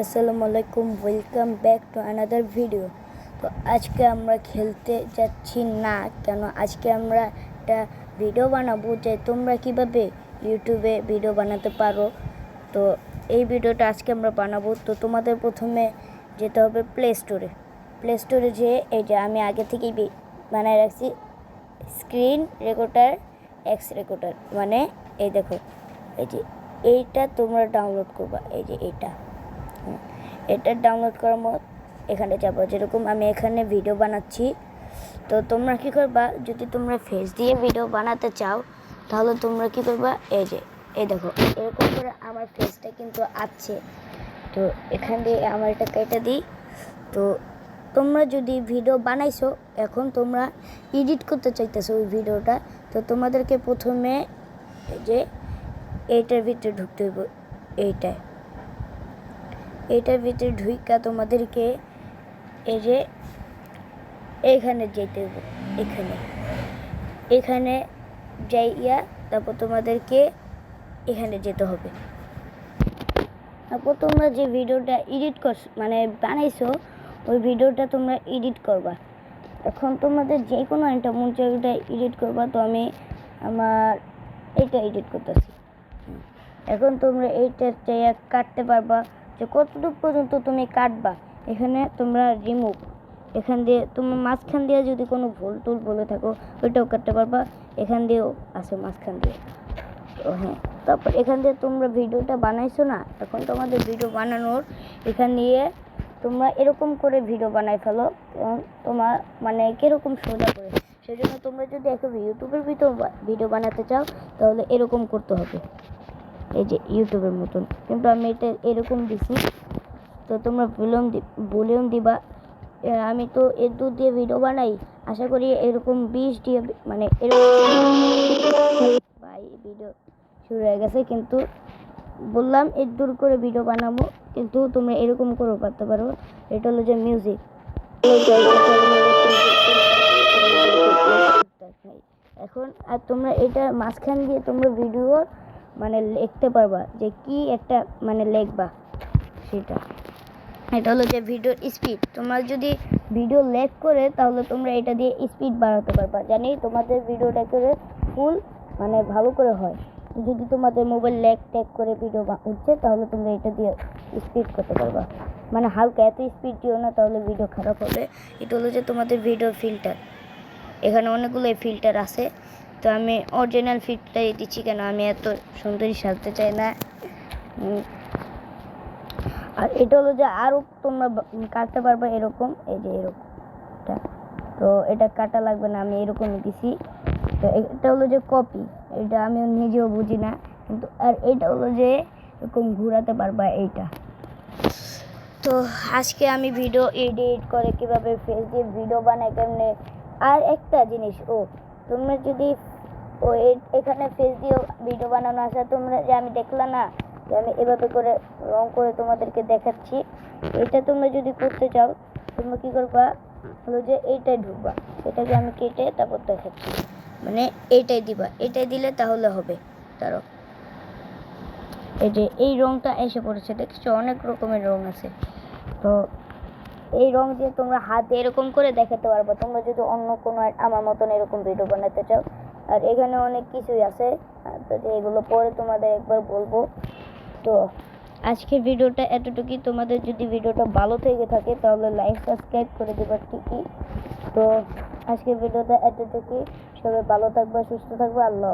আসসালামু আলাইকুম, welcome back to another video. তো আজকে আমরা খেলতে যাচ্ছি না কেন, আজকে আমরা একটা ভিডিও বানাবো যে তোমরা কিভাবে ইউটিউবে ভিডিও বানাতে পারো। তো এই ভিডিওটা আজকে আমরা বানাবো। তো তোমাদের প্রথমে যেতে হবে প্লে স্টোরে যেয়ে এই যে আমি আগে থেকেই বানায় রাখছি স্ক্রিন রেকর্ডার এক্স রেকর্ডার, মানে এই দেখো এই যে এইটা তোমরা ডাউনলোড করবা। এই যে এটা ডাউনলোড করার মত এখানে যাবো। যেরকম আমি এখানে ভিডিও বানাচ্ছি, তো তোমরা কী করবা, যদি তোমরা ফেস দিয়ে ভিডিও বানাতে চাও তাহলে তোমরা কী করবা, এই দেখো এরকম করে আমার ফেসটা কিন্তু আছে। তো এখান দিয়ে আমার এটা কেটে দিই। তো তোমরা যদি ভিডিও বানাইছো, এখন তোমরা এডিট করতে চাইতেছো ওই ভিডিওটা, তো তোমাদেরকে প্রথমে এই যে এইটার ভিতরে ঢুকতে হইব। এইটার ভিতরে ঢুইকা তোমাদেরকে এই যে এইখানে যেতে হবে। এখানে যাইয়া তারপর তোমাদেরকে এখানে যেতে হবে। তারপর তোমরা যে ভিডিওটা এডিট করছো মানে বানাইছো, ওই ভিডিওটা তোমরা এডিট করবা। এখন তোমাদের যে কোনো একটা মন চাই ওটা এডিট করবা। তো আমি আমার এইটা এডিট করতেছি। এখন তোমরা এইটা চাইয়া কাটতে পারবা যে কতটুকু পর্যন্ত তুমি কাটবা। এখানে তোমরা রিমুভ, এখান দিয়ে তোমার মাঝখান দিয়ে যদি কোনো ভুল টুল বলে থাকো ওইটাও কাটতে পারবা। এখান দিয়েও আছে মাঝখান দিয়ে। তো হ্যাঁ, তারপর এখান দিয়ে তোমরা ভিডিওটা বানাইছো না, এখন তোমাদের ভিডিও বানানোর এখান দিয়ে তোমরা এরকম করে ভিডিও বানাই ফেলো। তোমার মানে কীরকম সোজা করে, সেই জন্য তোমরা যদি এখন ইউটিউবের ভিডিও বানাতে চাও তাহলে এরকম করতে হবে, এই যে ইউটিউবের মতন। কিন্তু আমি এটা এরকম দিছি। তো তোমরা ভলিউম দিবা। আমি তো এর দূর দিয়ে ভিডিও বানাই, আশা করি এরকম 20 দিয়ে মানে এরকম ভাই ভিডিও শুরু হয়ে গেছে। কিন্তু বললাম এর দূর করে ভিডিও বানাবো, কিন্তু তোমরা এরকম করেও করতে পারো। এটা হলো যে মিউজিক। এখন আর তোমরা এটা মাঝখান দিয়ে তোমরা ভিডিওর মানে লিখতে পারবা যে কি একটা মানে লিখবা সেটা। এটা হলো যে ভিডিওর স্পিড। তোমরা যদি ভিডিও লেগ করে তাহলে তোমরা এটা দিয়ে স্পিড বাড়াতে পারবা, জানি তোমাদের ভিডিওটা করে ফুল মানে ভালো করে হয়। যদি তোমাদের মোবাইল ল্যাগ ট্যাগ করে ভিডিও হচ্ছে তাহলে তোমরা এটা দিয়ে স্পিড করতে পারবা, মানে হালকা, এত স্পিড দিও না তাহলে ভিডিও খারাপ হবে। এটা হলো যে তোমাদের ভিডিও ফিল্টার। এখানে অনেকগুলো ফিল্টার আছে, তো আমি অরিজিনাল ফিল্টারই দিচ্ছি, কেন আমি এত সুন্দরী সাজতে চাই না। আর এটা হলো যে আরও তোমরা কাটতে পারবে এরকম, এই যে এরকমটা। তো এটা কাটা লাগবে না, আমি এরকমই দিছি। তো এটা হলো যে কপি, এটা আমি নিজেও বুঝি না কিন্তু। আর এটা হলো যে এরকম ঘোরাতে পারবা এইটা। তো আজকে আমি ভিডিও এডিট করে কীভাবে ফেস দিয়ে ভিডিও বানাই কেমনে। আর একটা জিনিস, তোমরা যদি এখানে ফেস দিয়ে ভিডিও বানানো আসে, তোমরা যে আমি দেখলাম না যে আমি এভাবে করে রং করে তোমাদেরকে দেখাচ্ছি, এটা তোমরা যদি করতে চাও তোমরা কী করবা, হলো যে এইটাই ঢুকবা। এটাকে আমি কেটে তারপর দেখাচ্ছি, মানে এইটাই দিবা। এটাই দিলে তাহলে হবে। তারও এই যে এই রংটা এসে পড়েছে, দেখছো অনেক রকমের রং আছে। তো এই রং দিয়ে তোমরা হাতে এরকম করে দেখাতে পারবা তোমরা যদি অন্য কোনো আমার মতন এরকম ভিডিও বানাতে চাও। আর এখানে অনেক কিছুই আছে, তো এগুলো পরে তোমাদের একবার বলবো। তো আজকের ভিডিওটা এতটুকুই। তোমাদের যদি ভিডিওটা ভালো থেকে থাকে তাহলে লাইক সাবস্ক্রাইব করে দেবা ঠিকই। তো আজকের ভিডিওটা এতটুকুই। সবাই ভালো থাকবে, সুস্থ থাকবে। আল্লাহ।